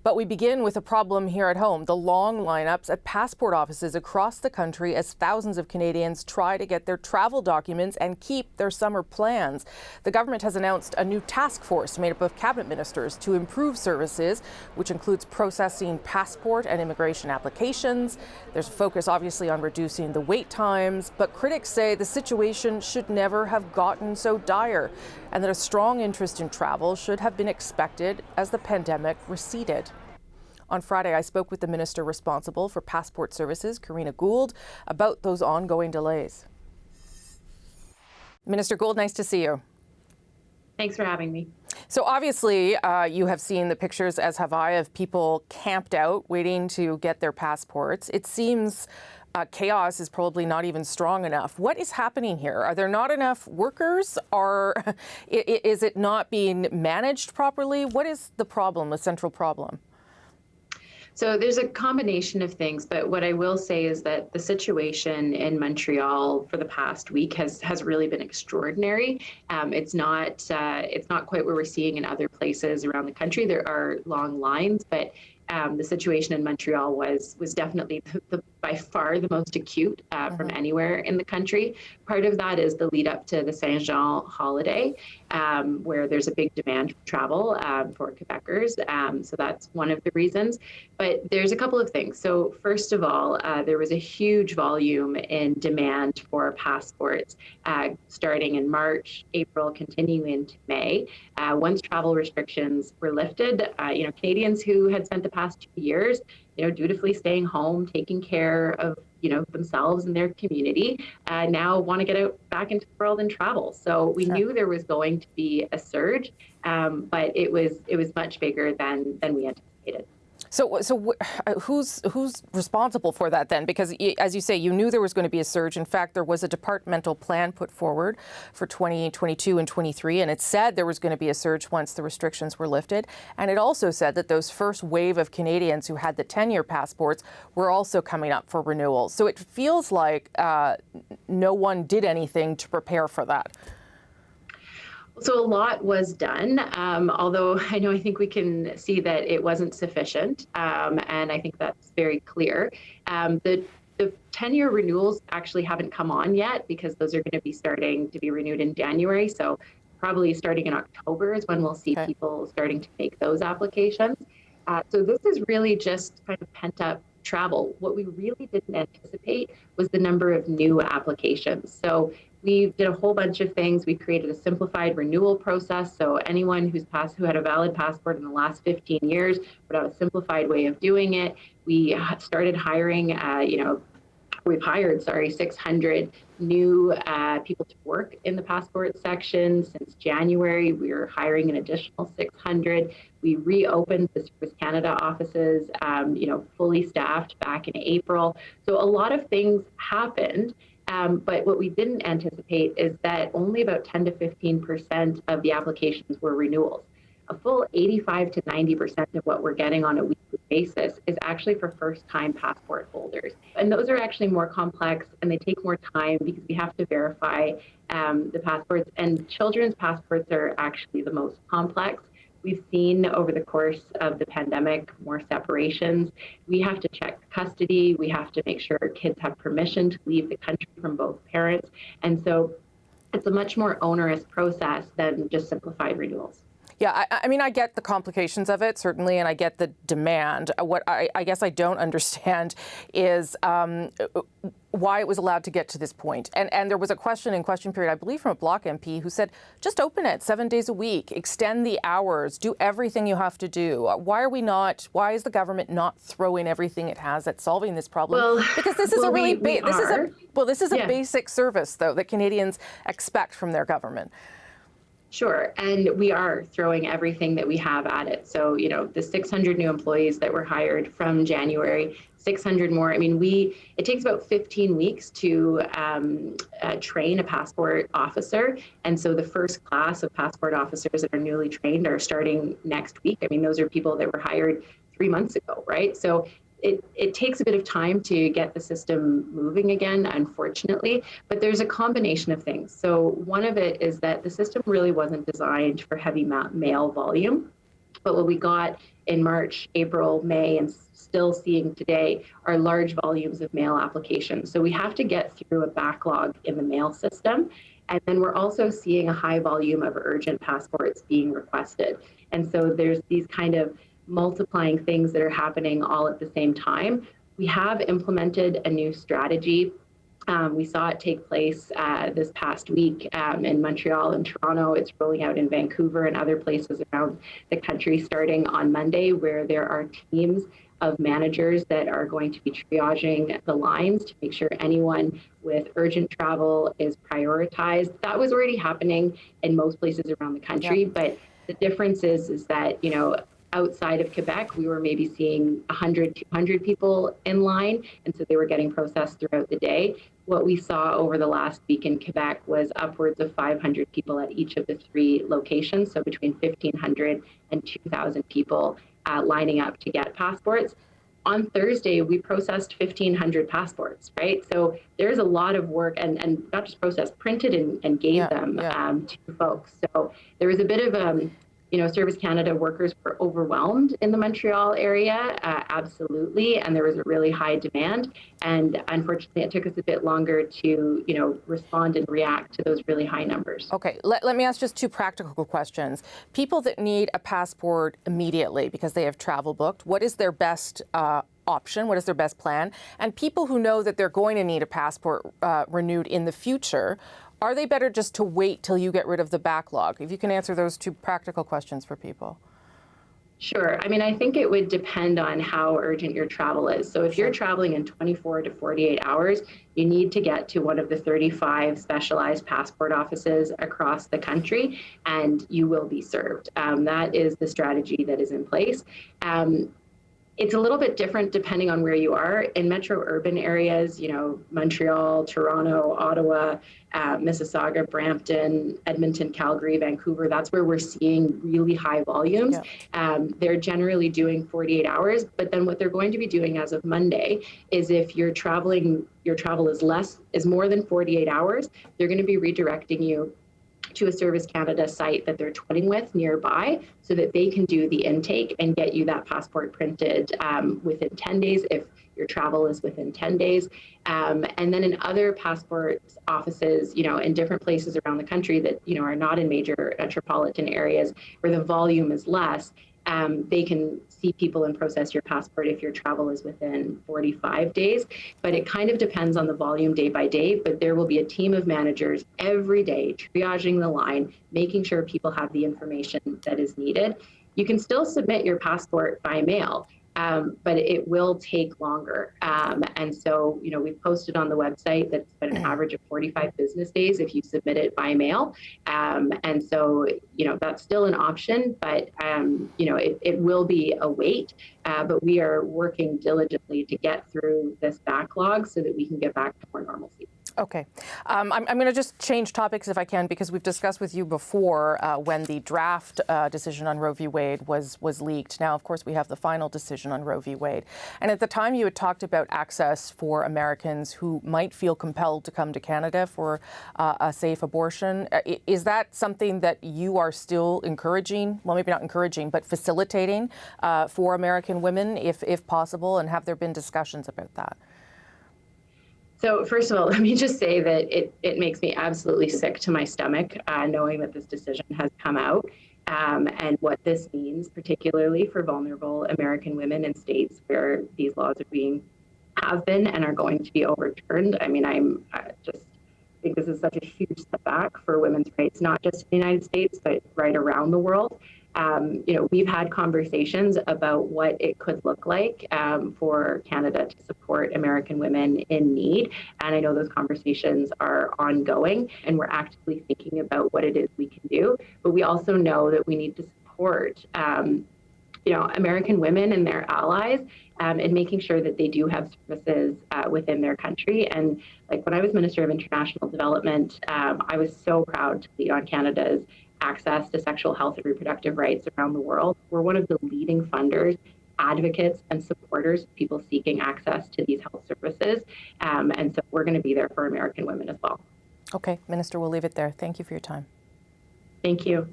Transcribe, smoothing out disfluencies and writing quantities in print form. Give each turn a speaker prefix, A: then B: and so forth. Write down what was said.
A: But we begin with a problem here at home, the long lineups at passport offices across the country as thousands of Canadians try to get their travel documents and keep their summer plans. The government has announced a new task force made up of cabinet ministers to improve services, which includes processing passport and immigration applications. There's a focus obviously on reducing the wait times, but critics say the situation should never have gotten so dire and that a strong interest in travel should have been expected as the pandemic receded. On Friday, I spoke with the minister responsible for passport services, Karina Gould, about those ongoing delays. Minister Gould, nice to see you.
B: Thanks for having me.
A: So obviously, you have seen the pictures, as have I, of people camped out waiting to get their passports. It seems chaos is probably not even strong enough. What is happening here? Are there not enough workers? Is it not being managed properly? What is the problem, the central problem?
B: So there's a combination of things, but what I will say is that the situation in Montreal for the past week has really been extraordinary. It's not quite what we're seeing in other places around the country. There are long lines, but the situation in Montreal was definitely by far the most acute from anywhere in the country. Part of that is the lead up to the Saint Jean holiday, where there's a big demand for travel for Quebecers. So that's one of the reasons. But there's a couple of things. So first of all, there was a huge volume in demand for passports starting in March, April, continuing into May. Once travel restrictions were lifted, Canadians who had spent the past 2 years, dutifully staying home, taking care of, themselves and their community, now want to get out back into the world and travel. So we knew there was going to be a surge, but it was much bigger than we anticipated.
A: So who's responsible for that then? Because as you say, you knew there was going to be a surge. In fact, there was a departmental plan put forward for 2022 and 23, and it said there was going to be a surge once the restrictions were lifted. And it also said that those first wave of Canadians who had the 10-year passports were also coming up for renewal. So it feels like no one did anything to prepare for that.
B: So a lot was done, although I think we can see that it wasn't sufficient, and I think that's very clear. The 10-year renewals actually haven't come on yet because those are going to be starting to be renewed in January. So probably starting in October is when we'll see people starting to make those applications. So this is really just kind of pent up travel. What we really didn't anticipate was the number of new applications. So we did a whole bunch of things. We created a simplified renewal process. So anyone who had a valid passport in the last 15 years would have a simplified way of doing it. We started hiring, we've hired 600 new people to work in the passport section. Since January, we're hiring an additional 600. We reopened the Service Canada offices, fully staffed back in April. So a lot of things happened. But what we didn't anticipate is that only about 10 to 15% of the applications were renewals. A full 85 to 90% of what we're getting on a weekly basis is actually for first-time passport holders. And those are actually more complex and they take more time because we have to verify the passports. And children's passports are actually the most complex. We've seen over the course of the pandemic more separations. We have to check custody. We have to make sure kids have permission to leave the country from both parents. And so it's a much more onerous process than just simplified renewals.
A: Yeah, I get the complications of it, certainly, and I get the demand. What I guess I don't understand is why it was allowed to get to this point. And there was a question in question period, I believe from a Bloc MP, who said, just open it 7 days a week, extend the hours, do everything you have to do. Why is the government not throwing everything it has at solving this problem? Well, because this is this is a basic service, though, that Canadians expect from their government.
B: Sure, and we are throwing everything that we have at it. So, the 600 new employees that were hired from January, 600 more. It takes about 15 weeks to train a passport officer. And so the first class of passport officers that are newly trained are starting next week. Those are people that were hired 3 months ago, right? So it takes a bit of time to get the system moving again, unfortunately, but there's a combination of things. So one of it is that the system really wasn't designed for heavy mail volume, but what we got in March, April, May, and still seeing today are large volumes of mail applications. So we have to get through a backlog in the mail system. And then we're also seeing a high volume of urgent passports being requested. And so there's these kind of multiplying things that are happening all at the same time. We have implemented a new strategy. We saw it take place this past week in Montreal and Toronto. It's rolling out in Vancouver and other places around the country starting on Monday, where there are teams of managers that are going to be triaging the lines to make sure anyone with urgent travel is prioritized. That was already happening in most places around the country, but the difference is that, you know, outside of Quebec, we were maybe seeing 100, 200 people in line, and so they were getting processed throughout the day. What we saw over the last week in Quebec was upwards of 500 people at each of the 3 locations, so between 1,500 and 2,000 people lining up to get passports. On Thursday, we processed 1,500 passports, right? So there's a lot of work, and not just processed, printed and gave them to folks. So there was a bit of you know, Service Canada workers were overwhelmed in the Montreal area, absolutely, and there was a really high demand. And unfortunately, it took us a bit longer to, you know, respond and react to those really high numbers.
A: Okay, let me ask just 2 practical questions. People that need a passport immediately because they have travel booked, what is their best option? What is their best plan? And people who know that they're going to need a passport renewed in the future, are they better just to wait till you get rid of the backlog? If you can answer those 2 practical questions for people.
B: Sure. I mean, I think it would depend on how urgent your travel is. So if you're traveling in 24 to 48 hours, you need to get to one of the 35 specialized passport offices across the country, and you will be served. That is the strategy that is in place. It's a little bit different depending on where you are. In metro urban areas, you know, Montreal, Toronto, Ottawa, Mississauga, Brampton, Edmonton, Calgary, Vancouver, that's where we're seeing really high volumes. They're generally doing 48 hours, but then what they're going to be doing as of Monday is if you're traveling, your travel is more than 48 hours, they're going to be redirecting you to a Service Canada site that they're twinning with nearby so that they can do the intake and get you that passport printed within 10 days if your travel is within 10 days. And then in other passport offices, you know, in different places around the country that, you know, are not in major metropolitan areas where the volume is less, they can see people and process your passport if your travel is within 45 days. But it kind of depends on the volume day by day, but there will be a team of managers every day triaging the line, making sure people have the information that is needed. You can still submit your passport by mail, but it will take longer. And so, you know, we've posted on the website that it's been an average of 45 business days if you submit it by mail. And so, you know, that's still an option, but, you know, it will be a wait. But we are working diligently to get through this backlog so that we can get back to more normalcy.
A: Okay. I'm going to just change topics if I can, because we've discussed with you before when the draft decision on Roe v. Wade was leaked. Now, of course, we have the final decision on Roe v. Wade. And at the time, you had talked about access for Americans who might feel compelled to come to Canada for a safe abortion. Is that something that you are still encouraging, well, maybe not encouraging, but facilitating for American women, if possible? And have there been discussions about that?
B: So first of all, let me just say that it makes me absolutely sick to my stomach knowing that this decision has come out and what this means, particularly for vulnerable American women in states where these laws have been and are going to be overturned. I mean, I think this is such a huge setback for women's rights, not just in the United States, but right around the world. You know, we've had conversations about what it could look like for Canada to support American women in need. And I know those conversations are ongoing and we're actively thinking about what it is we can do. But we also know that we need to support, you know, American women and their allies and making sure that they do have services within their country. And like when I was Minister of International Development, I was so proud to lead on Canada's access to sexual health and reproductive rights around the world. We're one of the leading funders, advocates, and supporters of people seeking access to these health services. And so we're going to be there for American women as well.
A: Okay, Minister, we'll leave it there. Thank you for your time.
B: Thank you.